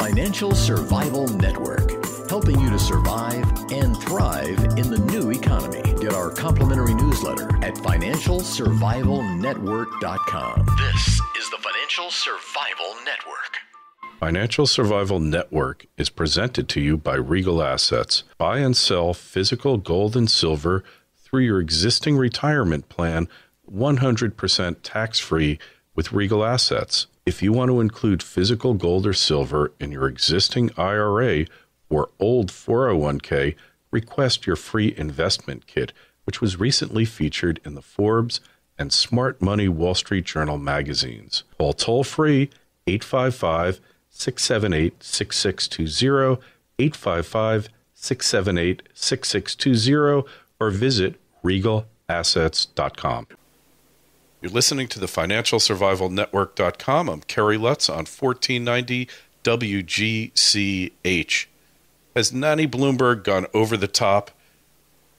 Financial Survival Network, helping you to survive and thrive in the new economy. Get our complimentary newsletter at financialsurvivalnetwork.com. This is the Financial Survival Network. Financial Survival Network is presented to you by Regal Assets. Buy and sell physical gold and silver through your existing retirement plan, 100% tax-free with Regal Assets. If you want to include physical gold or silver in your existing IRA or old 401k, request your free investment kit, which was recently featured in the Forbes and Smart Money Wall Street Journal magazines. Call toll-free 855-678-6620, 855-678-6620, or visit regalassets.com. You're listening to the FinancialSurvivalNetwork.com. I'm Kerry Lutz on 1490 WGCH. Has Nanny Bloomberg gone over the top?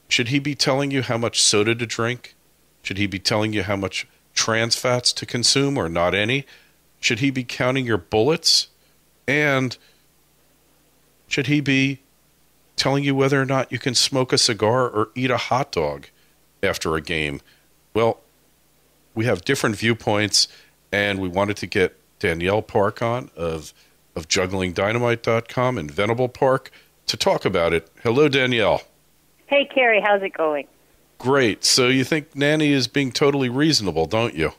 Should he be telling you how much soda to drink? Should he be telling you how much trans fats to consume or not any? Should he be counting your bullets? And should he be telling you whether or not you can smoke a cigar or eat a hot dog after a game? Well, we have different viewpoints, and we wanted to get Danielle Park on of jugglingdynamite.com in Venable Park to talk about it. Hello, Danielle. Hey, Kerry, how's it going? Great. So you think Nanny is being totally reasonable, don't you?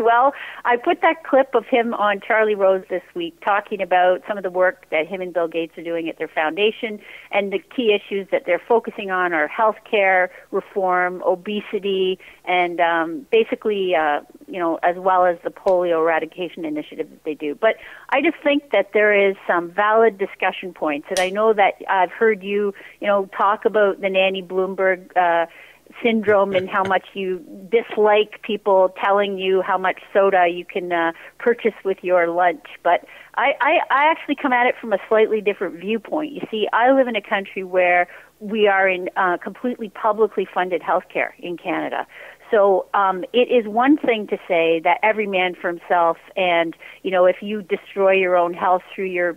Well, I put that clip of him on Charlie Rose this week talking about some of the work that him and Bill Gates are doing at their foundation, and the key issues that they're focusing on are healthcare reform, obesity, and basically, as well as the polio eradication initiative that they do. But I just think that there is some valid discussion points, and I know that I've heard you, talk about the Nanny Bloomberg syndrome and how much you dislike people telling you how much soda you can purchase with your lunch. But I actually come at it from a slightly different viewpoint. You see, I live in a country where we are in completely publicly funded healthcare in Canada. So it is one thing to say that every man for himself, and if you destroy your own health through your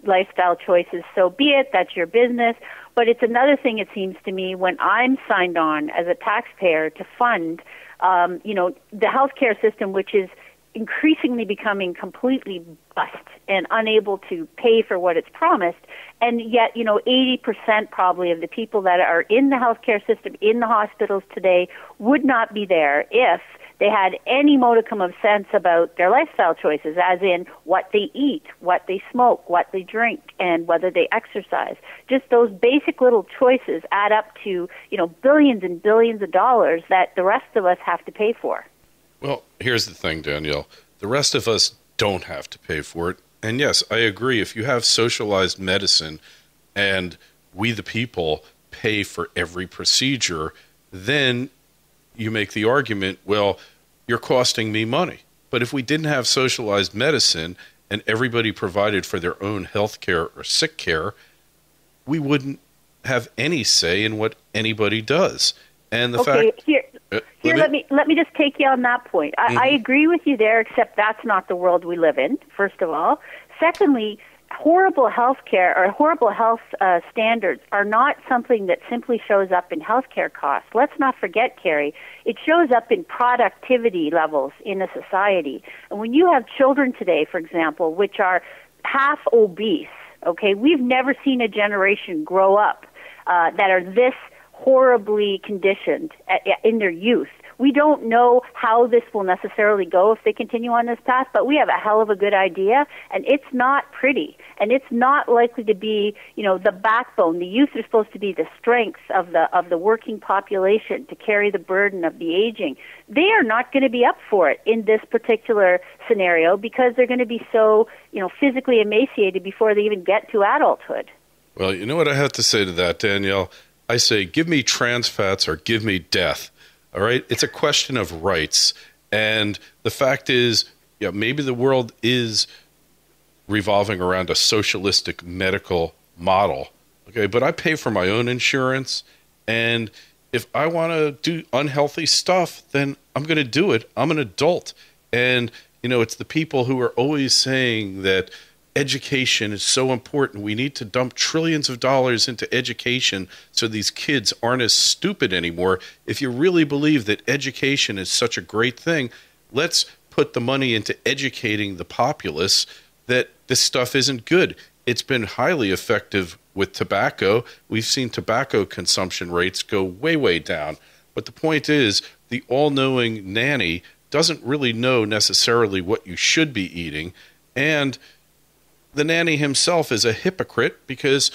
lifestyle choices, so be it. That's your business. But it's another thing, it seems to me, when I'm signed on as a taxpayer to fund, the healthcare system, which is increasingly becoming completely bust and unable to pay for what it's promised. And yet, 80% probably of the people that are in the healthcare system, in the hospitals today, would not be there if they had any modicum of sense about their lifestyle choices, as in what they eat, what they smoke, what they drink, and whether they exercise. Just those basic little choices add up to, billions and billions of dollars that the rest of us have to pay for. Well, here's the thing, Danielle. The rest of us don't have to pay for it. And yes, I agree. If you have socialized medicine and we the people pay for every procedure, then you make the argument, well, you're costing me money. But if we didn't have socialized medicine and everybody provided for their own health care or sick care, we wouldn't have any say in what anybody does. And the fact... Let me just take you on that point. I agree with you there, except that's not the world we live in, first of all. Secondly, horrible health care or horrible health standards are not something that simply shows up in healthcare costs. Let's not forget, Kerry, it shows up in productivity levels in a society. And when you have children today, for example, which are half obese, okay, we've never seen a generation grow up that are this horribly conditioned in their youth. We don't know how this will necessarily go if they continue on this path, but we have a hell of a good idea, and it's not pretty, and it's not likely to be, the backbone. The youth are supposed to be the strength of the working population to carry the burden of the aging. They are not going to be up for it in this particular scenario because they're going to be so, physically emaciated before they even get to adulthood. Well, you know what I have to say to that, Danielle? I say, give me trans fats or give me death. All right? It's a question of rights. And the fact is, maybe the world is revolving around a socialistic medical model. Okay, but I pay for my own insurance. And if I want to do unhealthy stuff, then I'm going to do it. I'm an adult. And, it's the people who are always saying that education is so important. We need to dump trillions of dollars into education so these kids aren't as stupid anymore. If you really believe that education is such a great thing, let's put the money into educating the populace that this stuff isn't good. It's been highly effective with tobacco. We've seen tobacco consumption rates go way, way down. But the point is, the all-knowing nanny doesn't really know necessarily what you should be eating. And the nanny himself is a hypocrite because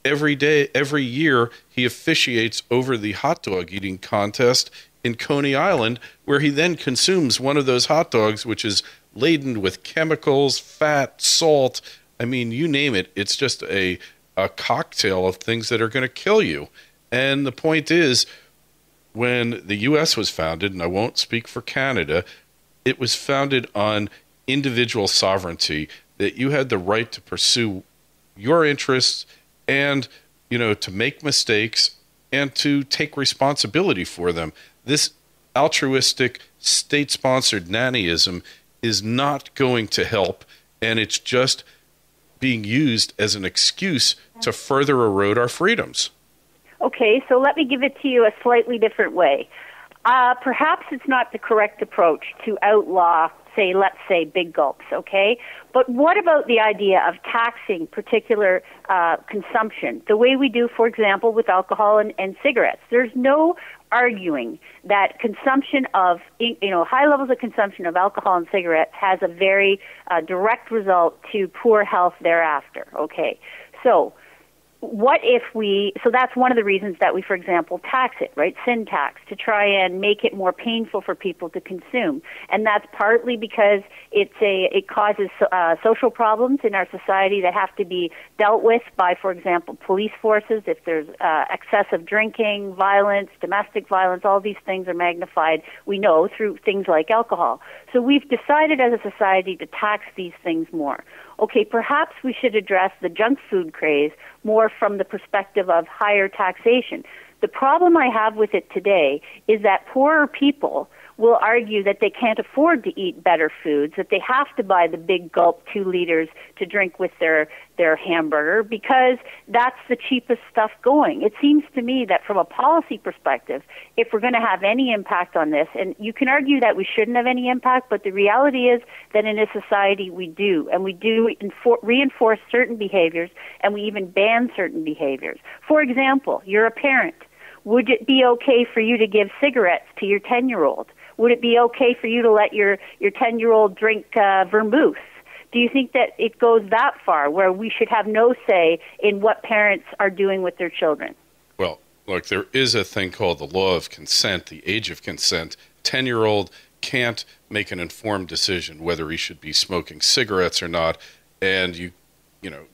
every year, he officiates over the hot dog eating contest in Coney Island, where he then consumes one of those hot dogs, which is laden with chemicals, fat, salt. I mean, you name it. It's just a cocktail of things that are going to kill you. And the point is, when the U.S. was founded, and I won't speak for Canada, it was founded on individual sovereignty, that you had the right to pursue your interests and, to make mistakes and to take responsibility for them. This altruistic, state-sponsored nannyism is not going to help, and it's just being used as an excuse to further erode our freedoms. Okay, so let me give it to you a slightly different way. Perhaps it's not the correct approach to outlaw, let's say, big gulps, okay? But what about the idea of taxing particular consumption, the way we do, for example, with alcohol and cigarettes? There's no arguing that consumption of, high levels of consumption of alcohol and cigarettes has a very direct result to poor health thereafter, okay? So so that's one of the reasons that we, for example, tax it, right? Sin tax, to try and make it more painful for people to consume. And that's partly because it causes social problems in our society that have to be dealt with by, for example, police forces. If there's excessive drinking, violence, domestic violence, all these things are magnified, we know, through things like alcohol. So we've decided as a society to tax these things more. Okay, perhaps we should address the junk food craze more from the perspective of higher taxation. The problem I have with it today is that poorer people will argue that they can't afford to eat better foods, that they have to buy the big gulp 2 liters to drink with their hamburger because that's the cheapest stuff going. It seems to me that from a policy perspective, if we're going to have any impact on this, and you can argue that we shouldn't have any impact, but the reality is that in a society we do, and we do reinforce certain behaviors, and we even ban certain behaviors. For example, you're a parent. Would it be okay for you to give cigarettes to your 10-year-old? Would it be okay for you to let your 10-year-old drink vermouth? Do you think that it goes that far, where we should have no say in what parents are doing with their children? Well, look, there is a thing called the law of consent, the age of consent. 10-year-old can't make an informed decision whether he should be smoking cigarettes or not, and you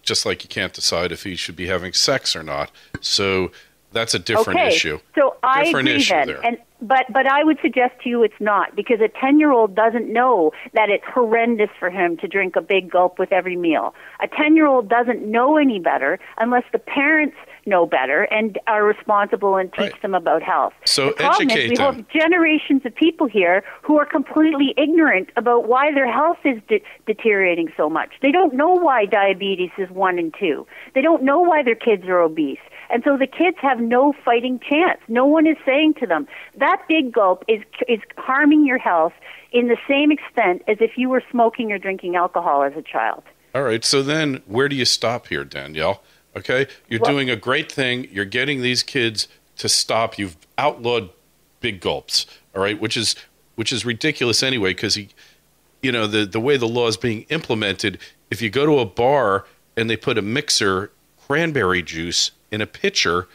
just like you can't decide if he should be having sex or not. So that's a different issue. So I agree then. But I would suggest to you it's not, because a 10-year-old doesn't know that it's horrendous for him to drink a big gulp with every meal. A 10-year-old doesn't know any better unless the parents know better and are responsible and teach them about health. So the problem is we have generations of people here who are completely ignorant about why their health is deteriorating so much. They don't know why diabetes is 1 and 2. They don't know why their kids are obese. And so the kids have no fighting chance. No one is saying to them, that big gulp is harming your health in the same extent as if you were smoking or drinking alcohol as a child. All right, so then where do you stop here, Danielle? Okay, you're doing a great thing. You're getting these kids to stop. You've outlawed big gulps, all right, which is ridiculous anyway, because the way the law is being implemented, if you go to a bar and they put a mixer cranberry juice in a pitcher,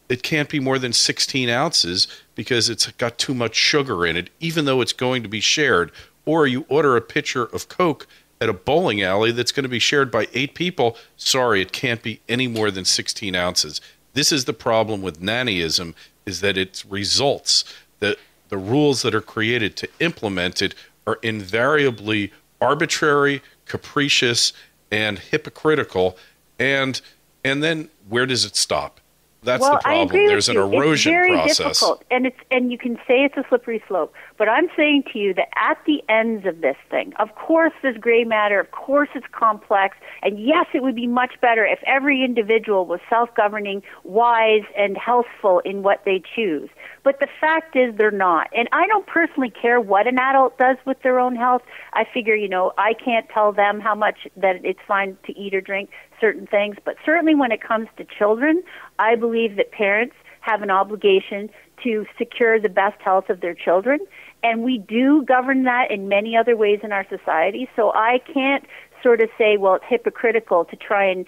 it can't be more than 16 ounces because it's got too much sugar in it, even though it's going to be shared. Or you order a pitcher of Coke at a bowling alley that's going to be shared by 8 people. Sorry, it can't be any more than 16 ounces. This is the problem with nannyism, is that it results that the rules that are created to implement it are invariably arbitrary, capricious, and hypocritical. And then where does it stop? That's the problem. I agree There's with an you. erosion it's very process. Difficult, and you can say it's a slippery slope. But I'm saying to you that at the ends of this thing, of course there's gray matter, of course it's complex, and yes, it would be much better if every individual was self-governing, wise, and healthful in what they choose. But the fact is they're not. And I don't personally care what an adult does with their own health. I figure, I can't tell them how much that it's fine to eat or drink certain things. But certainly when it comes to children, I believe that parents have an obligation to secure the best health of their children. And we do govern that in many other ways in our society. So I can't sort of say, well, it's hypocritical to try and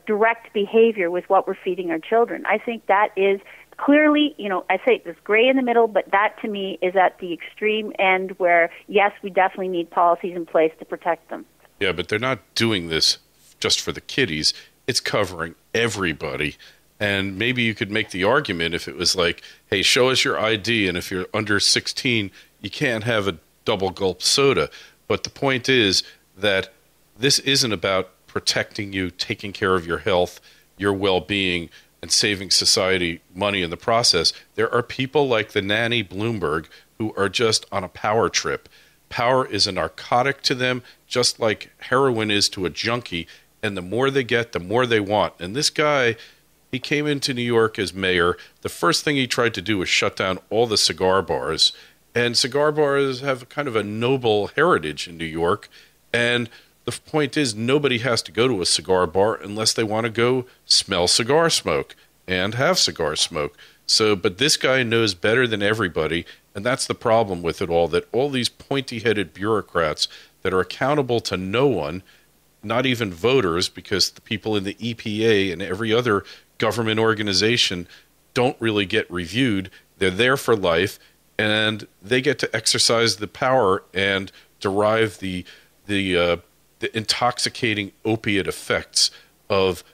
direct behavior with what we're feeding our children. I think that is clearly, I say there's gray in the middle, but that to me is at the extreme end where, yes, we definitely need policies in place to protect them. Yeah, but they're not doing this just for the kiddies. It's covering everybody. And maybe you could make the argument if it was like, hey, show us your ID, and if you're under 16, you can't have a double gulp soda. But the point is that this isn't about protecting you, taking care of your health, your well-being, and saving society money in the process. There are people like the Nanny Bloomberg who are just on a power trip. Power is a narcotic to them, just like heroin is to a junkie. And the more they get, the more they want. And this guy, he came into New York as mayor. The first thing he tried to do was shut down all the cigar bars. And cigar bars have kind of a noble heritage in New York. And the point is, nobody has to go to a cigar bar unless they want to go smell cigar smoke and have cigar smoke. So, but this guy knows better than everybody, and that's the problem with it all, that all these pointy-headed bureaucrats that are accountable to no one, not even voters, because the people in the EPA and every other government organization don't really get reviewed. They're there for life, and they get to exercise the power and derive the intoxicating opiate effects of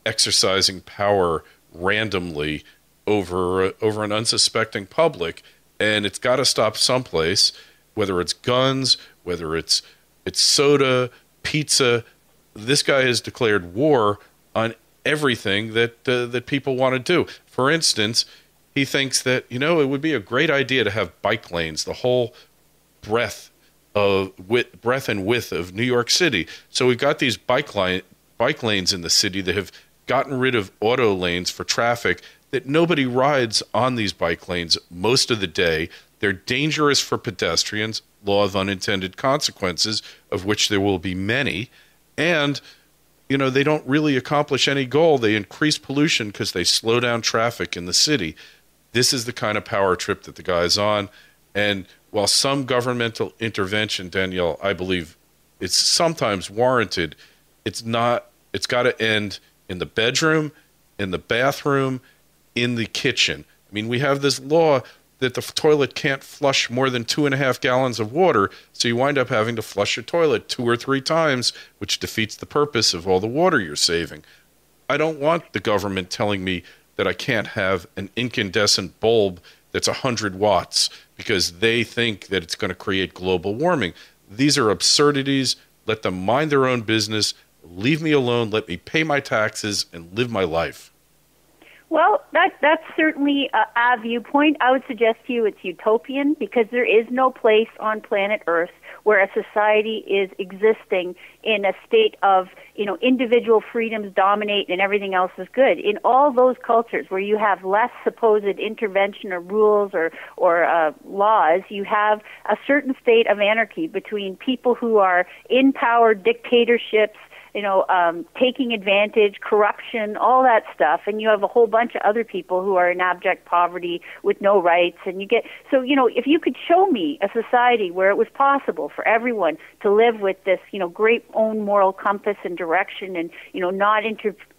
exercising power randomly over an unsuspecting public. And it's got to stop someplace, whether it's guns, whether it's soda, pizza. This guy has declared war on everything that people want to do. For instance, he thinks that, it would be a great idea to have bike lanes, the whole breadth and width of New York City. So we've got these bike lanes in the city that have gotten rid of auto lanes for traffic, that nobody rides on these bike lanes most of the day. They're dangerous for pedestrians, law of unintended consequences, of which there will be many. And, they don't really accomplish any goal. They increase pollution because they slow down traffic in the city. This is the kind of power trip that the guy's on. And while some governmental intervention, Danielle, I believe it's sometimes warranted, it's not. It's got to end in the bedroom, in the bathroom, in the kitchen. I mean, we have this law that the toilet can't flush more than 2.5 gallons of water, so you wind up having to flush your toilet 2 or 3 times, which defeats the purpose of all the water you're saving. I don't want the government telling me that I can't have an incandescent bulb that's 100 watts because they think that it's going to create global warming. These are absurdities. Let them mind their own business. Leave me alone. Let me pay my taxes and live my life. Well, that's certainly a viewpoint. I would suggest to you it's utopian because there is no place on planet Earth where a society is existing in a state of, individual freedoms dominate and everything else is good. In all those cultures where you have less supposed intervention or rules or laws, you have a certain state of anarchy between people who are in power, dictatorships, taking advantage, corruption, all that stuff, and you have a whole bunch of other people who are in abject poverty with no rights, and if you could show me a society where it was possible for everyone to live with this, great own moral compass and direction and, not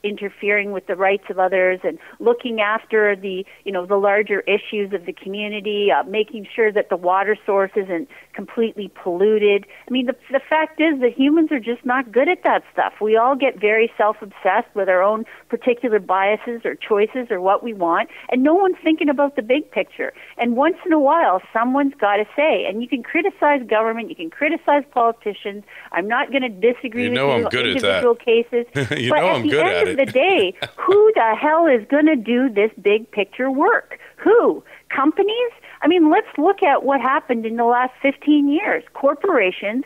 interfering with the rights of others and looking after the larger issues of the community, making sure that the water source isn't completely polluted. I mean, the fact is that humans are just not good at that stuff. We all get very self-obsessed with our own particular biases or choices or what we want, and no one's thinking about the big picture. And once in a while, someone's got to say, and you can criticize government, you can criticize politicians. I'm not going to disagree with you on individual cases. I'm good at it. of the day, who the hell is going to do this big picture work? Who? Companies? I mean, let's look at what happened in the last 15 years. Corporations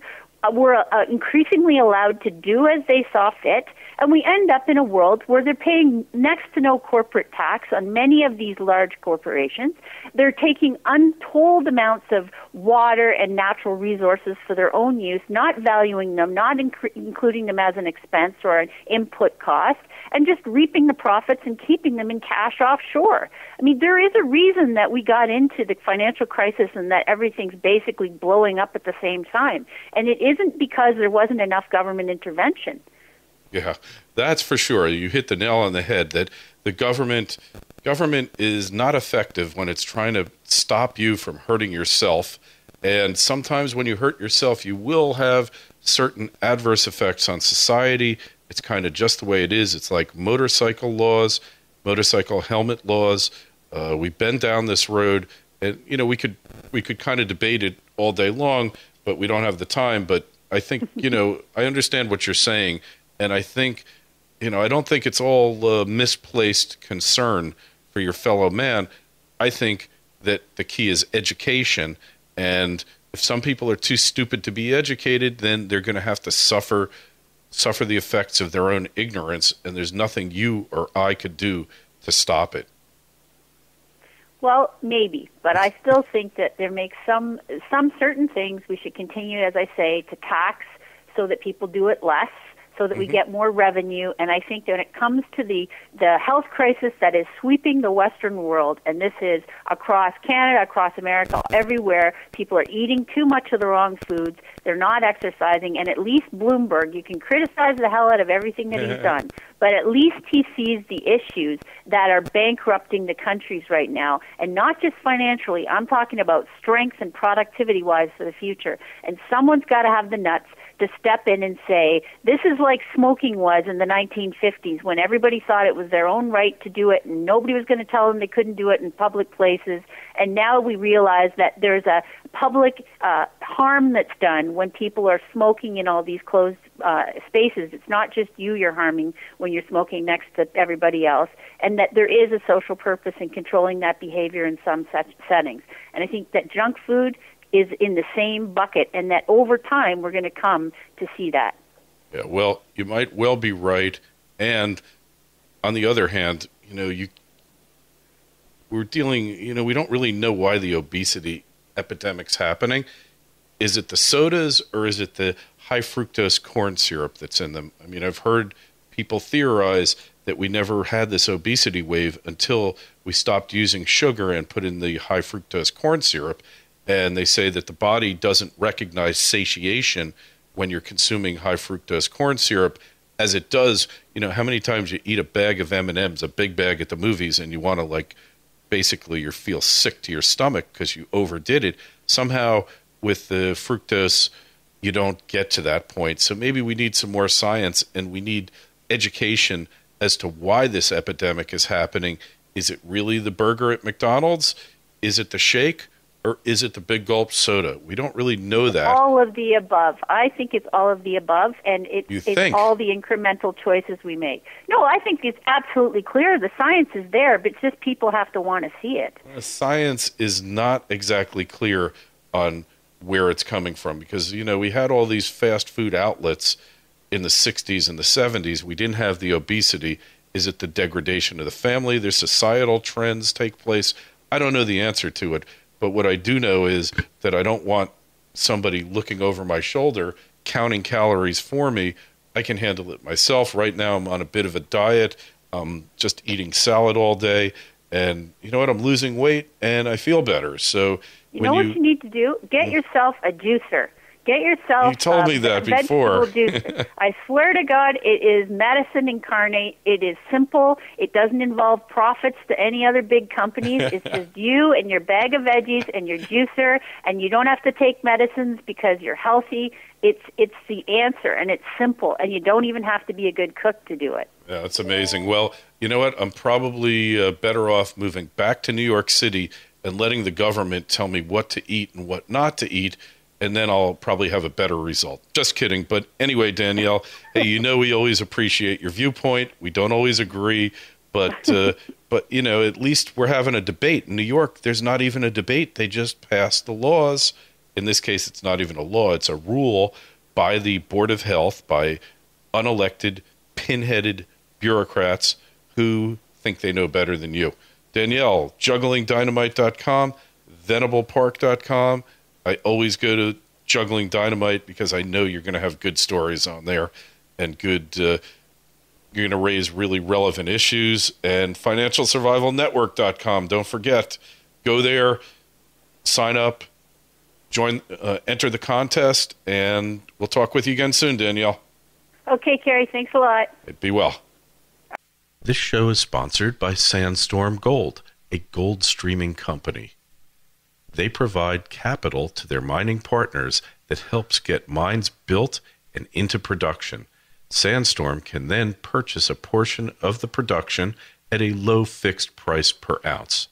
were increasingly allowed to do as they saw fit, and we end up in a world where they're paying next to no corporate tax on many of these large corporations. They're taking untold amounts of water and natural resources for their own use, not valuing them, not including them as an expense or an input cost, and just reaping the profits and keeping them in cash offshore. I mean, there is a reason that we got into the financial crisis and that everything's basically blowing up at the same time. And it isn't because there wasn't enough government intervention. Yeah, that's for sure. You hit the nail on the head that the government is not effective when it's trying to stop you from hurting yourself. And sometimes when you hurt yourself, you will have certain adverse effects on society. It's kind of just the way it is. It's like motorcycle laws, motorcycle helmet laws. We've been down this road, and we could kind of debate it all day long, but we don't have the time. But I think I understand what you're saying. And I think, I don't think it's all misplaced concern for your fellow man. I think that the key is education. And if some people are too stupid to be educated, then they're going to have to suffer the effects of their own ignorance. And there's nothing you or I could do to stop it. Well, maybe, but I still think that there makes some certain things we should continue, as I say, to tax so that people do it less, so that we get more revenue. And I think that when it comes to the health crisis that is sweeping the Western world, and this is across Canada, across America, everywhere, people are eating too much of the wrong foods, they're not exercising, and at least Bloomberg, you can criticize the hell out of everything that he's done, but at least he sees the issues that are bankrupting the countries right now, and not just financially. I'm talking about strength and productivity-wise for the future. And someone's got to have the nuts to step in and say, this is like smoking was in the 1950s when everybody thought it was their own right to do it and nobody was going to tell them they couldn't do it in public places. And now we realize that there's a public harm that's done when people are smoking in all these closed spaces. It's not just you're harming when you're smoking next to everybody else, and that there is a social purpose in controlling that behavior in some such settings. And I think that junk food is in the same bucket, and that over time we're going to come to see that. Yeah, well, you might well be right. And on the other hand, we're dealing, we don't really know why the obesity epidemic's happening. Is it the sodas or is it the high fructose corn syrup that's in them? I mean, I've heard people theorize that we never had this obesity wave until we stopped using sugar and put in the high fructose corn syrup. And they say that the body doesn't recognize satiation when you're consuming high fructose corn syrup as it does, how many times you eat a bag of M&Ms, a big bag at the movies, and you want to basically you feel sick to your stomach because you overdid it. Somehow with the fructose, you don't get to that point. So maybe we need some more science and we need education as to why this epidemic is happening. Is it really the burger at McDonald's? Is it the shake? Or is it the big gulp soda? We don't really know that. All of the above. I think it's all of the above, and it's all the incremental choices we make. No, I think it's absolutely clear. The science is there, but it's just people have to want to see it. Science is not exactly clear on where it's coming from because, we had all these fast food outlets in the 60s and the 70s. We didn't have the obesity. Is it the degradation of the family? There's societal trends take place. I don't know the answer to it. But what I do know is that I don't want somebody looking over my shoulder, counting calories for me. I can handle it myself. Right now, I'm on a bit of a diet, just eating salad all day. And you know what? I'm losing weight, and I feel better. So you know what you need to do? Get yourself a juicer. Get yourself you told me that before. Juicer. I swear to God, it is medicine incarnate. It is simple. It doesn't involve profits to any other big companies. It's just you and your bag of veggies and your juicer, and you don't have to take medicines because you're healthy. It's the answer, and it's simple, and you don't even have to be a good cook to do it. Yeah, that's amazing. Well, you know what? I'm probably better off moving back to New York City and letting the government tell me what to eat and what not to eat. and then I'll probably have a better result. Just kidding. But anyway, Danielle, hey, we always appreciate your viewpoint. We don't always agree, but at least we're having a debate. In New York, there's not even a debate. They just passed the laws. In this case, it's not even a law. It's a rule by the Board of Health, by unelected, pinheaded bureaucrats who think they know better than you. Danielle, jugglingdynamite.com, venablepark.com. I always go to Juggling Dynamite because I know you're going to have good stories on there and you're going to raise really relevant issues. And financialsurvivalnetwork.com. Don't forget, go there, sign up, join, enter the contest, and we'll talk with you again soon, Danielle. Okay, Kerry, thanks a lot. Be well. This show is sponsored by Sandstorm Gold, a gold streaming company. They provide capital to their mining partners that helps get mines built and into production. Sandstorm can then purchase a portion of the production at a low fixed price per ounce.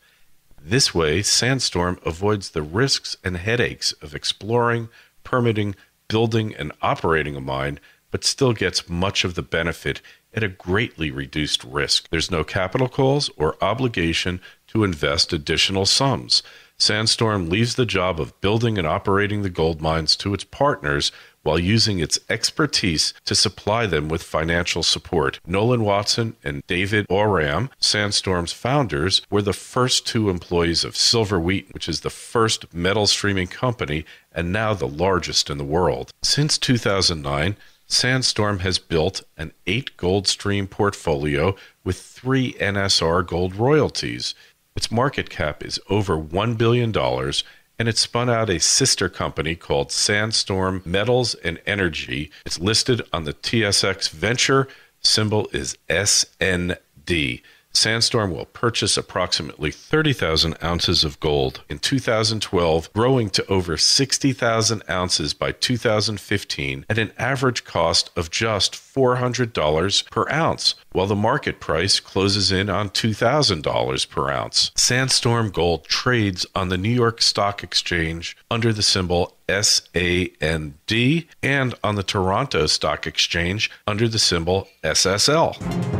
This way, Sandstorm avoids the risks and headaches of exploring, permitting, building, and operating a mine, but still gets much of the benefit at a greatly reduced risk. There's no capital calls or obligation to invest additional sums. Sandstorm leaves the job of building and operating the gold mines to its partners while using its expertise to supply them with financial support. Nolan Watson and David Oram, Sandstorm's founders, were the first two employees of Silver Wheaton, which is the first metal streaming company and now the largest in the world. Since 2009, Sandstorm has built an 8 gold stream portfolio with 3 NSR gold royalties. Its market cap is over $1 billion, and it spun out a sister company called Sandstorm Metals and Energy. It's listed on the TSX Venture. Symbol is SND. Sandstorm will purchase approximately 30,000 ounces of gold in 2012, growing to over 60,000 ounces by 2015 at an average cost of just $400 per ounce, while the market price closes in on $2,000 per ounce. Sandstorm Gold trades on the New York Stock Exchange under the symbol SAND and on the Toronto Stock Exchange under the symbol SSL.